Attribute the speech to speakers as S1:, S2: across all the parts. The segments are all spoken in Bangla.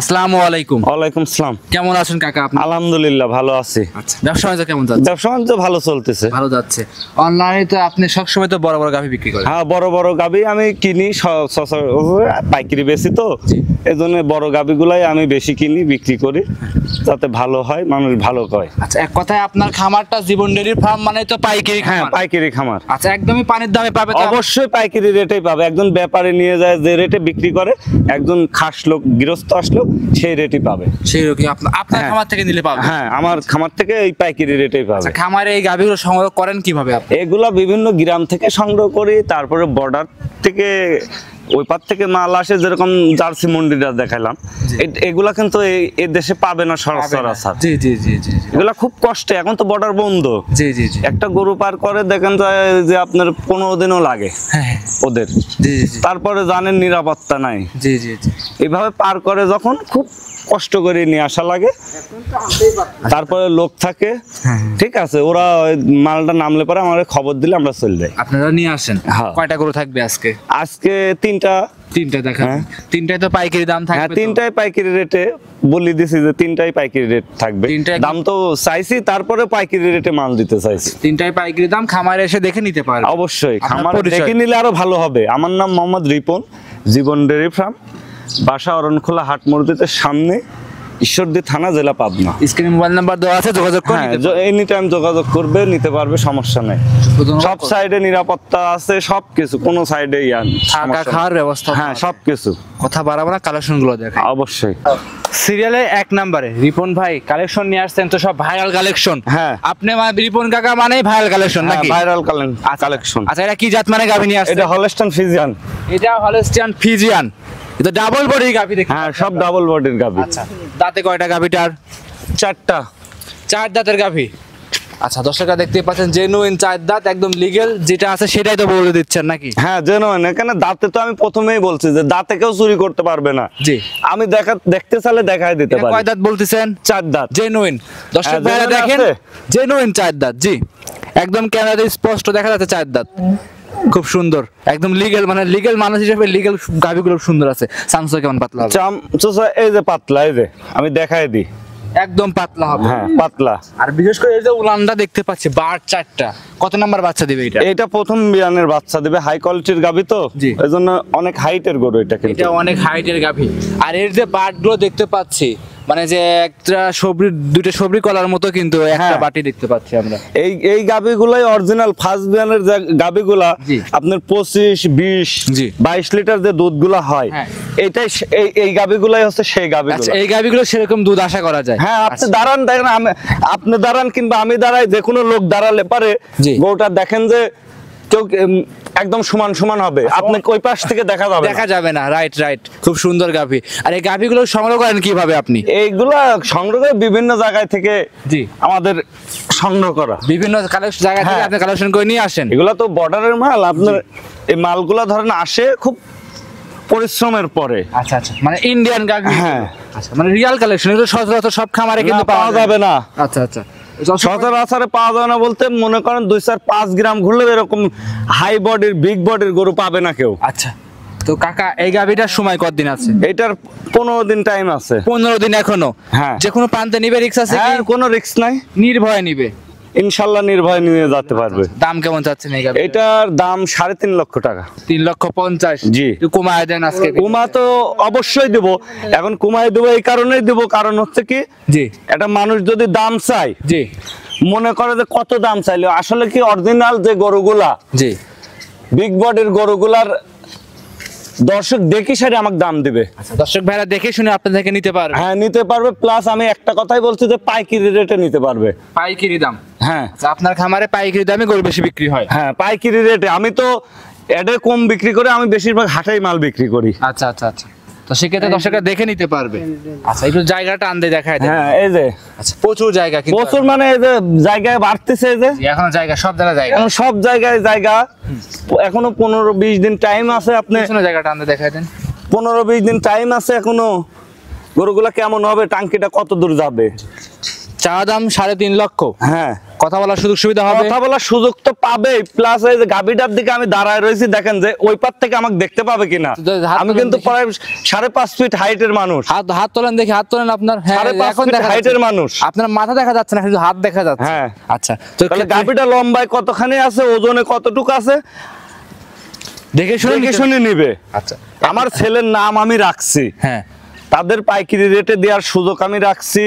S1: আসসালামু আলাইকুম।
S2: ওয়ালাইকুম আসসালাম।
S1: কেমন আছেন কাকা আপনি?
S2: আলহামদুলিল্লাহ ভালো আছি।
S1: আচ্ছা, ব্যবসা বাণিজ্য কেমন যাচ্ছে?
S2: ব্যবসা বাণিজ্য ভালো চলতেছে।
S1: ভালো যাচ্ছে। অনলাইনে তো আপনি সবসময় তো বড় বড় গাভী বিক্রি করেন।
S2: হ্যাঁ, বড় বড় গাভী আমি কিনি, পাইকারি বেশি তো, এই জন্য বড় গাভীগুলাই আমি বেশি কিনি, বিক্রি করি, যাতে ভালো হয়, মানুষ ভালো কয়।
S1: আচ্ছা, এক কথায় আপনার খামারটা জীবন ডেইরি ফার্ম মানে তো পাইকারি
S2: হ্যাঁ,
S1: খামার।
S2: পাইকারি খামার।
S1: আচ্ছা, একদমই পানির দামে পাবে তো?
S2: অবশ্যই পাইকারি রেটেই পাবে। একজন ব্যাপারে নিয়ে যায় যে রেটে বিক্রি করে, একজন খাস লোক গৃহস্থ আসলো সেই রেটই পাবে।
S1: সেই রকম আপনার
S2: হ্যাঁ।
S1: খামার থেকে নিলে পাবে?
S2: হ্যাঁ, আমার খামার থেকে এই পাইকারি রেটেই পাবে।
S1: আচ্ছা, খামারে এই গাভীগুলো সংগ্রহ করেন কিভাবে আপনি?
S2: এগুলা বিভিন্ন গ্রাম থেকে সংগ্রহ করি, তারপরে বর্ডার থেকে ওই পার থেকে মাল আসে, যেরকম জার্সি মন্ডিটা দেখাইলাম, এগুলা কিন্তু এই দেশে পাবে না সচরাচর।
S1: জি জি জি জি।
S2: এগুলা খুব কষ্টে, এখন তো বর্ডার বন্ধ।
S1: জি জি জি।
S2: একটা গরু পার করে দেখেন যায় যে আপনার 15 দিনও লাগে
S1: হ্যাঁ
S2: ওদের।
S1: জি জি।
S2: তারপরে জানেন নিরাপত্তা নাই।
S1: জি জি জি।
S2: এইভাবে পার করে যখন খুব কষ্ট করে নিয়ে আসা লাগে, তারপরে লোক থাকে, ঠিক আছে, ওরা ওই মালটা নামলে পরে আমার খবর দিলে আমরা চলে যাই।
S1: আপনারা নিয়ে আসেন?
S2: হ্যাঁ।
S1: কয়টা গরু থাকবে আজকে?
S2: আজকে তিনটা
S1: দেখা।
S2: হ্যাঁ।
S1: তিনটায় তো পাইকারি দাম
S2: হ্যাঁ,
S1: থাকবে তো?
S2: তিনটাই পাইকারি রেটে বলি দিছি যে তিনটাই পাইকারি রেট থাকবে।
S1: তিনটায়
S2: দাম তো চাইছি, তারপরে পাইকারি রেটে মাল দিতে চাইছি।
S1: তিনটায় পাইকারি দাম, খামারে এসে দেখে নিতে পারবে?
S2: অবশ্যই,
S1: আপনার
S2: খামার
S1: পরিচয়?
S2: দেখে নিলে আরো ভালো হবে। আমার নাম মোহাম্মদ রিপন, জীবন ডেইরি ফার্ম, বাসা অরণখোলা হাট মসজিদের সামনে, ঈশ্বরদী থানা, জেলা পাবনা।
S1: স্ক্রিনে মোবাইল নাম্বার দেওয়া আছে, যোগাযোগ করে
S2: হ্যাঁ,
S1: নিতে পারবে।
S2: এনি টাইম যোগাযোগ করবে, নিতে পারবে, সমস্যা নেই। সব সাইডে নিরাপত্তা আছে, সবকিছু, কোনো সাইডে
S1: থাকা খাওয়ার ব্যবস্থা?
S2: হ্যাঁ, সবকিছু।
S1: কথা বাড়াবো না, কালেকশন গুলো দেখেন।
S2: অবশ্যই।
S1: সিরিয়ালে 1 নম্বরে রিপন ভাই কালেকশন নিয়ে আসছেন, তো সব ভাইরাল কালেকশন।
S2: হ্যাঁ।
S1: আপনি রিপন কাকা মানেই ভাইরাল কালেকশন নাকি?
S2: Viral collection.
S1: আচ্ছা, এটা কি জাত মানে গাভী নিয়ে আসছেন?
S2: এটা হলস্টাইন ফ্রিজিয়ান।
S1: এটা হলস্টিয়ান ফ্রিজিয়ান। এটা ডাবল বডির গাভী দেখি।
S2: হ্যাঁ, সব ডাবল বডির গাভী।
S1: আচ্ছা, দাঁতে কয়টা গাভীটার?
S2: 4টা।
S1: 4 দাঁতের গাভী। আচ্ছা, দর্শকরা দেখতে পাচ্ছেন জেনুইন 4 দাঁত, একদম লিগ্যাল যেটা আছে সেটাই তো বলে দিচ্ছেন নাকি?
S2: হ্যাঁ, জেনুইন। এখানে দাঁতে তো আমি প্রথমেই বলছি যে দাঁতে কেউ চুরি করতে পারবে না।
S1: জি।
S2: আমি দেখতে চাইলে দেখাই দিতে পারি।
S1: কয় দাঁত বলতেছেন?
S2: 4 দাঁত।
S1: জেনুইন। দর্শক ভাইরা
S2: genuine
S1: দেখেন,
S2: আছে?
S1: জেনুইন 4 দাঁত। জি, একদম ক্যামেরাতে স্পষ্ট দেখা যাচ্ছে 4 দাঁত। খুব সুন্দর, একদম লিগ্যাল, মানে লিগ্যাল মানুষ হিসেবে লিগ্যাল গাভীগুলো সুন্দর আছে। সামসা কেমন পাতলা হবে?
S2: চোষা এই যে পাতলা, এই যে আমি দেখাই দিই,
S1: একদম পাতলা হবে।
S2: হ্যাঁ, পাতলা।
S1: আর বিশেষ করে এই যে উলানটা দেখতে পাচ্ছি, বার 4টা, কত নাম্বার বাচ্চা দিবে এটা?
S2: এটা প্রথম বিয়ানের বাচ্চা দিবে, হাই কোয়ালিটির গাভী তো,
S1: জি।
S2: এজন্য অনেক হাইটের গরু এটা। কিন্তু
S1: এটা অনেক হাইটের গাভী। আর এর যে বাটগুলো দেখতে পাচ্ছি, মানে যে একটা সবরি, দুটো সবরি কলার মতো, কিন্তু একটা
S2: হ্যাঁ।
S1: বাটি দেখতে পাচ্ছি আমরা।
S2: এই গাভীগুলাই অরিজিনাল ফার্স্ট বিয়ানের যে গাভীগুলা,
S1: জি।
S2: আপনার 25, 20,
S1: জি।
S2: 22 লিটার যে দুধগুলা হয়,
S1: হ্যাঁ।
S2: এটাই এই গাভীগুলাই হচ্ছে সেই
S1: আচ্ছা,
S2: গাভীগুলো।
S1: এই গাভীগুলো সেরকম দুধ আশা করা যায়?
S2: হ্যাঁ, আপনি দাঁড়ান, দেখেন, আপনি দাঁড়ান কিংবা আমি দাঁড়াই, যে কোনো লোক দাঁড়ালে পারে
S1: জি।
S2: গরুটা দেখেন যে কেউ একদম সমান সমান হবে, আপনি ওই পাশ থেকে দেখা যাবে না।
S1: দেখা যাবে না। রাইট রাইট, খুব সুন্দর গাভী। আর এই গাভীগুলো সংগ্রহ করেন কিভাবে আপনি?
S2: এইগুলা সংগ্রহ করে বিভিন্ন জায়গায় থেকে,
S1: জি।
S2: আমাদের সংগ্রহ করা
S1: বিভিন্ন জায়গা থেকে
S2: হ্যাঁ।
S1: আপনি কালেকশন করে নিয়ে আসেন?
S2: এগুলা তো বর্ডারের মাল। আপনার এই মালগুলা ধরেন আসে খুব পরিশ্রমের পরে।
S1: আচ্ছা আচ্ছা, মানে ইন্ডিয়ান গাভী।
S2: হ্যাঁ।
S1: আচ্ছা, মানে রিয়াল কালেকশন। এগুলো সচরাচর সব খামারে কিন্তু
S2: না, পাওয়া যাবে না।
S1: আচ্ছা আচ্ছা।
S2: সচরাচর পাওয়া যাবে না বলতে, মনে করেন 2-4-5 গ্রাম ঘুরলে এরকম হাই বডির, বিগ বডির গরু পাবে না কেউ।
S1: আচ্ছা, তো কাকা এই গাভীটার সময় কতদিন আছে?
S2: এটার 15 দিন টাইম আছে।
S1: 15 দিন এখনো?
S2: হ্যাঁ।
S1: যে কোনো প্রান্তে নিবে, রিক্স আছে কি?
S2: হ্যাঁ, কোনো রিস্ক নাই,
S1: নির্ভয়ে নিবে?
S2: ইনশাল্লাহ নির্ভয় নিয়ে যেতে পারবে।
S1: দাম কেমন চাচ্ছেন এই গাভীর?
S2: এটার দাম 3.5 লক্ষ টাকা।
S1: 3,50,000?
S2: জি।
S1: একটু কমায় দেন আজকে।
S2: কুমা তো অবশ্যই দেবো। এখন কুমায় দেবো এই কারণেই দেবো, কারণ হচ্ছে কি,
S1: জি
S2: একটা মানুষ যদি দাম চায়,
S1: জি
S2: মনে করে যে কত দাম চাইলে, আসলে কি অরিজিনাল যে গরুগুলা,
S1: জি,
S2: বিগ বডির গরুগুলার দর্শক দেখি সারি আমাকে দাম দিবে।
S1: আচ্ছা, দর্শক ভাইরা দেখে শুনে আপনাদের থেকে নিতে পারবে?
S2: হ্যাঁ, নিতে পারবে। প্লাস আমি একটা কথাই বলছি যে পাইকারি রেটে নিতে পারবে।
S1: পাইকারি দাম?
S2: হ্যাঁ।
S1: আচ্ছা, আপনার খামারে পাইকারি দামে গরু বেশি বিক্রি হয়?
S2: হ্যাঁ, পাইকারি রেটে। আমি তো এডে কম বিক্রি করে, আমি বেশিরভাগ হাটেই মাল বিক্রি করি।
S1: আচ্ছা আচ্ছা আচ্ছা, তো সেক্ষেত্রে দর্শকরা দেখে নিতে পারবে। আচ্ছা, একটু জায়গাটা আন্দে দেখায় দেন।
S2: হ্যাঁ, এই যে
S1: আচ্ছা, প্রচুর জায়গা কিন্তু।
S2: প্রচুর, মানে এই যে জায়গায় বাড়তেছে, এই যে
S1: এখন জায়গা, সব জায়গা।
S2: এখন সব জায়গায় জায়গা। এখনো 15-20 দিন টাইম আছে। আপনি
S1: পিছনে জায়গাটা আন্দে দেখায় দেন।
S2: 15-20 দিন টাইম আছে এখনো। গরুগুলা কেমন হবে, টাঙ্কিটা কত দূর যাবে,
S1: চাওয়া দাম 3.5 লক্ষ।
S2: হ্যাঁ,
S1: কথা বলার সুযোগ সুবিধা হবে?
S2: কথা বলার সুযোগ তো পাবেই, প্লাস এই যে গাবিটার দিকে আমি দাঁড়ায় রয়েছি, দেখেন যে ওই পার থেকে আমাকে দেখতে পাবে কিনা।
S1: হাত
S2: আমি
S1: তোলেন
S2: কিন্তু
S1: দেখি।
S2: প্রায় 5.5 ফিট হাইটের মানুষ।
S1: হাত তোলেন দেখি, হাত তোলেন আপনার। হ্যাঁ,
S2: 5.5
S1: এখন
S2: ফিট
S1: দেখা
S2: হাইটের
S1: যাচ্ছে।
S2: মানুষ।
S1: আপনার মাথা দেখা যাচ্ছে না, শুধু হাত দেখা যাচ্ছে।
S2: হ্যাঁ।
S1: আচ্ছা, তো
S2: তাহলে গাবিটা লম্বায় কতখানি আছে, ওজনে কতটুকু আছে
S1: দেখে শুনে
S2: দেখে শুনে নিবে।
S1: আচ্ছা,
S2: আমার ছেলের নাম আমি রাখছি,
S1: হ্যাঁ,
S2: তাদের পাইকারি রেটে দেওয়ার সুযোগ আমি রাখছি।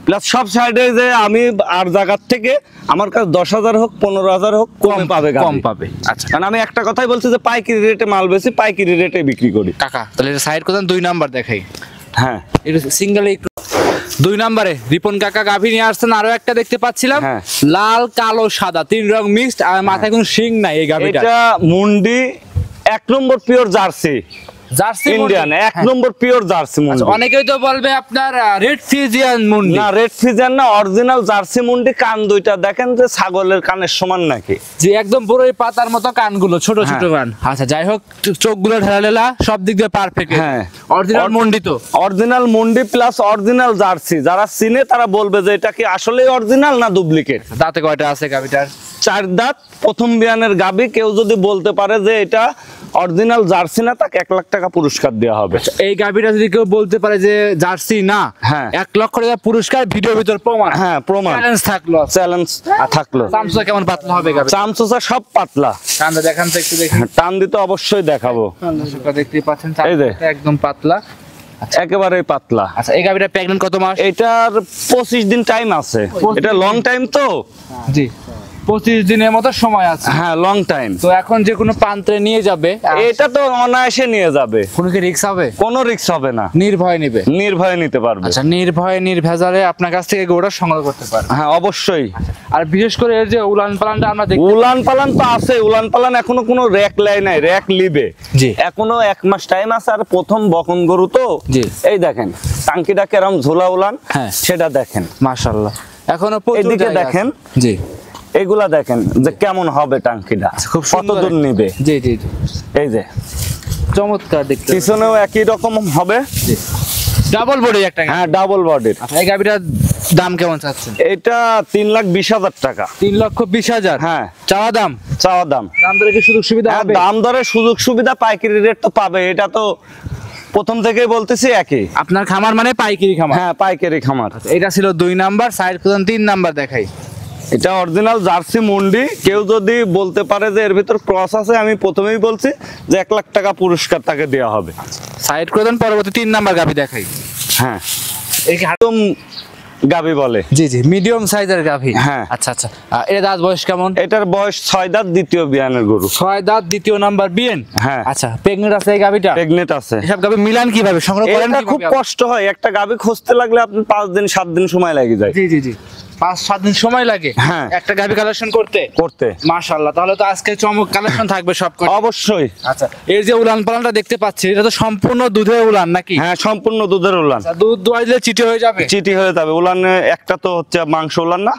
S2: প্লাস সব সাইডে যে আমি আর জায়গার থেকে আমার কাছে 10,000 হোক 15,000 হোক কম পাবে,
S1: কম পাবে। আচ্ছা,
S2: কারণ আমি একটা কথাই বলছি যে পাইকারি রেটে মাল বেশি, পাইকারি রেটে বিক্রি করি।
S1: কাকা তাহলে সাইড করতেন 2 নাম্বার দেখাই।
S2: হ্যাঁ,
S1: এটা সিঙ্গেল। 2 নম্বরে রিপন কাকা গাভী নিয়ে আসছেন। আরো একটা দেখতে পাচ্ছিলাম,
S2: হ্যাঁ।
S1: লাল কালো সাদা 3 রং মিক্সড, আর মাথায় কোনো শিং নাই এই গাভীটা।
S2: এটা মুন্ডি 1 নম্বর পিওর জার্সি
S1: জার্সি
S2: ইন্ডিয়ান, 1 নম্বর পিওর জার্সি মুন্ডি।
S1: অনেকেই তো বলবে আপনার রেড ফিজিয়ান মুন্ডি।
S2: না, রেড ফিজিয়ান না, অরিজিনাল জার্সি মুন্ডি। কান দুইটা দেখেন যে ছাগলের কানের সমান নাকি,
S1: যে একদম বড়ই পাতার মতো কানগুলো, ছোট ছোট কান। আচ্ছা, যাই হোক, চোখগুলো ঢালালেলা সব দিক দিয়ে পারফেক্ট।
S2: হ্যাঁ,
S1: অরিজিনাল মুন্ডি তো।
S2: অরিজিনাল মুন্ডি প্লাস অরিজিনাল জার্সি। যারা চিনে তারা বলবে যে এটা কি আসলেই অরিজিনাল না ডুপ্লিকেট।
S1: দাঁতে কয়টা আছে গাভীটার?
S2: 4 দাঁত, প্রথম বিয়ানের গাভী। কেউ যদি বলতে পারে যে এটা অরিজিনাল জার্সি না, তাকে 1 লাখ টাকা পুরস্কার দেওয়া হবে।
S1: এই গাভীটা যদি কেউ বলতে পারে যে জার্সি না,
S2: হ্যাঁ,
S1: 1 লক্ষ টাকা পুরস্কার, ভিডিওর ভিতর প্রমাণ।
S2: হ্যাঁ, প্রমাণ,
S1: চ্যালেঞ্জ থাকলো।
S2: চ্যালেঞ্জ থাকলো।
S1: চামচা কেমন পাতলা হবে গাভী?
S2: চামচোচা সব পাতলা।
S1: কান্দা দেখান তো একটু দেখি।
S2: টান দিতে অবশ্যই দেখাবো।
S1: দর্শকরা দেখতেই পাচ্ছেন,
S2: এই যে।
S1: চামচাটা একদম পাতলা।
S2: একেবারেই পাতলা।
S1: আচ্ছা, এই গাভীটা প্রেগন্যান্ট কত মাস?
S2: এটার 25 দিন টাইম আছে। এটা লং টাইম তো।
S1: জি, 25 দিনের মতো সময় আছে।
S2: হ্যাঁ, লং টাইম।
S1: তো এখন যে কোনো প্রান্তে নিয়ে যাবে,
S2: এটা তো অনায়াসে নিয়ে যাবে,
S1: কোনো কি রিস্ক হবে?
S2: কোনো রিস্ক হবে না,
S1: নির্ভয় নিবে।
S2: নির্ভয়ে নিতে পারবে।
S1: আচ্ছা, নির্ভয়ে নির্ভেজালে আপনার কাছ থেকে গরুটা সংগ্রহ করতে পারবে।
S2: হ্যাঁ, অবশ্যই।
S1: আর বিশেষ করে এর যে উলান পালানটা আমরা দেখি,
S2: উলান পালান তো আছে, উলান পালান এখনো কোনো র্যাক লাই নাই, র্যাক লিবে।
S1: জি।
S2: এখনো 1 মাস টাইম আছে। আর প্রথম বকন গরু তো।
S1: জি।
S2: এই দেখেন টাঙ্কিটা কেরম ঝোলা উলান,
S1: হ্যাঁ।
S2: সেটা দেখেন।
S1: মাশাআল্লাহ, এখনো প্রচুর
S2: এদিকে
S1: জায়গা
S2: দেখেন।
S1: আছে। জি,
S2: এগুলা দেখেন যে কেমন হবে টাঙ্কিটা,
S1: খুব
S2: কত
S1: সুন্দর
S2: দূর নিবে।
S1: জি জি জি,
S2: এই যে
S1: চমৎকার দেখতে।
S2: পিছনেও একই রকম হবে।
S1: জি, ডাবল বডি একটা।
S2: হ্যাঁ, ডাবল বডির।
S1: আচ্ছা, এই গাভীটার দাম কেমন চাচ্ছেন?
S2: এটা 3,20,000 টাকা।
S1: 3,20,000?
S2: হ্যাঁ,
S1: চাওয়া দাম?
S2: চাওয়া দাম।
S1: দাম দরে কি সুযোগ সুবিধা
S2: হ্যাঁ,
S1: হবে?
S2: দাম দরে সুযোগ সুবিধা, পাইকারি রেট তো পাবে। এটা তো প্রথম থেকেই বলতেছি একই।
S1: আপনার খামার মানে পাইকারি খামার?
S2: হ্যাঁ, পাইকারি খামার।
S1: এটা ছিল 2 নাম্বার, সাইড কোদান 3 নাম্বার দেখাই।
S2: এটা অরিজিনাল জার্সি মুন্ডি। কেউ যদি বলতে পারে যে এর ভিতর ক্রস আছে, আমি প্রথমেই বলছি যে 1 লাখ টাকা পুরস্কার তাকে দেওয়া হবে।
S1: সাইড কোদান পরবর্তী 3 নাম্বার গাভী দেখাই।
S2: হ্যাঁ,
S1: এই কি
S2: একদম গাবি বলে।
S1: জি জি, মিডিয়াম সাইজের গাভী।
S2: হ্যাঁ।
S1: আচ্ছা আচ্ছা, এর দাঁত বয়স কেমন?
S2: এটার বয়স 6 দাঁত, দ্বিতীয় বিয়ানের গরু।
S1: 6 দাঁত, দ্বিতীয় নাম্বার বিয়েন।
S2: হ্যাঁ।
S1: আচ্ছা, প্রেগন্যান্ট আছে এই গাভীটা?
S2: প্রেগনেট আছে।
S1: এসব গাভী মিলান কিভাবে, সংগ্রহ করেন
S2: এটা
S1: কিভাবে?
S2: খুব কষ্ট হয়, একটা গাবি খুঁজতে লাগলে আপনি 5 দিন 7 দিন সময় লাগে যায়।
S1: জি জি জি, 5-7 দিন সময় লাগে
S2: হ্যাঁ।
S1: একটা গাভী কালেকশন করতে। মাশাআল্লাহ, তাহলে তো আজকে চমক কালেকশন থাকবে সব করে।
S2: অবশ্যই।
S1: আচ্ছা, এর যে উলান পালানটা দেখতে পাচ্ছি, এটা তো সম্পূর্ণ দুধের উলান নাকি?
S2: হ্যাঁ, সম্পূর্ণ দুধের উলান।
S1: আচ্ছা, দুধ দোয়াই দিলে চিটে হয়ে যাবে?
S2: চিটি হয়ে যাবে। উলানে একটা তো হচ্ছে মাংস উলান না,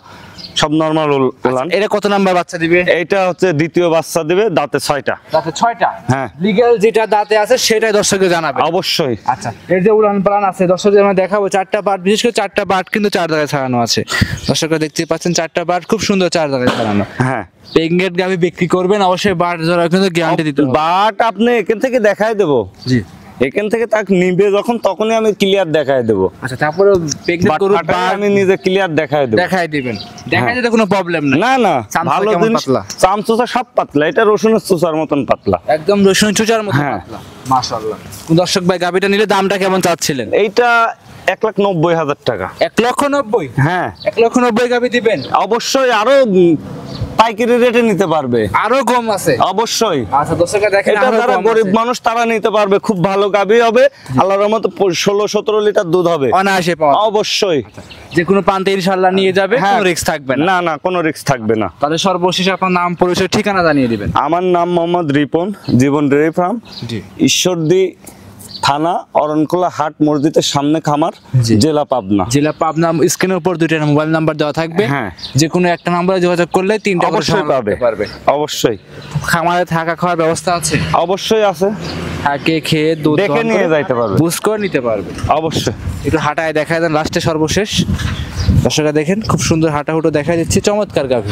S2: সব নরমাল উলান।
S1: এটা কত নাম্বার বাচ্চা দিবে?
S2: এইটা হচ্ছে দ্বিতীয় বাচ্চা দিবে, দাঁতে 6টা।
S1: দাঁতে 6টা?
S2: হ্যাঁ।
S1: লিগ্যাল যেটা দাঁতে আছে সেটাই দর্শককে জানাবে।
S2: অবশ্যই।
S1: আচ্ছা, এর যে উলান পালান আছে দর্শকদের আমরা দেখাবো। 4টা বাট, বিশেষ করে 4টা বাট কিন্তু 4 জায়গায় ছাড়ানো আছে। দর্শকরা দেখতে পাচ্ছেন 4টা বাট খুব সুন্দর 4 জায়গায় ছাড়ানো।
S2: হ্যাঁ,
S1: প্রেগনেন্ট গাভী বিক্রি করবেন অবশ্যই বাট জোড়া কিন্তু গ্যারান্টি দিতে হবে।
S2: বাট আপনি এখান থেকে দেখাই দেবো।
S1: জি।
S2: এখান থেকে তাকে নিবে যখন, তখনই আমি ক্লিয়ার দেখাই দেবো।
S1: আচ্ছা, তারপরে প্রেগনেন্ট গরু
S2: আমি নিজে ক্লিয়ার দেখাই দেবো।
S1: দেখাই দিবেন, দেখাই দিতে কোনো প্রবলেম নাই।
S2: না না,
S1: চামচা
S2: ভালো
S1: কেমন
S2: জিনিস।
S1: পাতলা?
S2: চামচা সব পাতলা, এটা রসুনের চুচার মতন পাতলা,
S1: একদম রসুন চুচার মতো
S2: হ্যাঁ।
S1: পাতলা। মাশাআল্লাহ। দর্শক ভাই, গাভীটা নিলে দামটা কেমন চাচ্ছিলেন?
S2: এইটা 1,90,000 টাকা।
S1: 1,90,000?
S2: হ্যাঁ,
S1: 1,90,000 গাভী দিবেন?
S2: অবশ্যই। আরো পাইকারি রেটে নিতে পারবে,
S1: আরো কম আছে?
S2: অবশ্যই।
S1: আচ্ছা, দর্শকরা দেখেন,
S2: এটা
S1: আরো
S2: যারা
S1: কম
S2: গরিব
S1: আছে।
S2: মানুষ তারা নিতে পারবে, খুব ভালো গাভী হবে। আল্লাহর রহমতে 16-17 লিটার দুধ হবে
S1: অনায়াসে পাওয়া যাবে।
S2: অবশ্যই।
S1: যে কোনো প্রান্তে ইনশাআল্লাহ নিয়ে যাবে,
S2: হ্যাঁ।
S1: কোনো রিস্ক থাকবে না।
S2: না না, কোনো রিস্ক থাকবে না।
S1: তাহলে সর্বশেষ আপনার নাম, পরিচয়, ঠিকানা জানিয়ে দিবেন।
S2: আমার নাম মোহাম্মদ রিপন, জীবন ডেয়ারি ফার্ম,
S1: জি।
S2: ঈশ্বরদী থানা, অরণখোলা হাট মসজিদের সামনে খামার,
S1: জি।
S2: জেলা পাবনা।
S1: জেলা পাবনা। স্ক্রিনের উপর 2টা মোবাইল নাম্বার দেওয়া থাকবে।
S2: হ্যাঁ।
S1: যে কোনো একটা নম্বরে যোগাযোগ করলে 3টা
S2: অবশ্যই পাবে। অবশ্যই।
S1: খামারে থাকা খাওয়ার ব্যবস্থা আছে?
S2: অবশ্যই আছে।
S1: থাকে খেয়ে দুধ
S2: দেখে
S1: দহন
S2: নিয়ে
S1: করে
S2: যাইতে পারবে।
S1: বুঝ করে নিতে পারবে।
S2: অবশ্যই।
S1: একটু হাঁটায় দেখায় দেন লাস্টে সর্বশেষ। দর্শকরা দেখেন খুব সুন্দর হাঁটাহুটো দেখা যাচ্ছে, চমৎকার গাভী।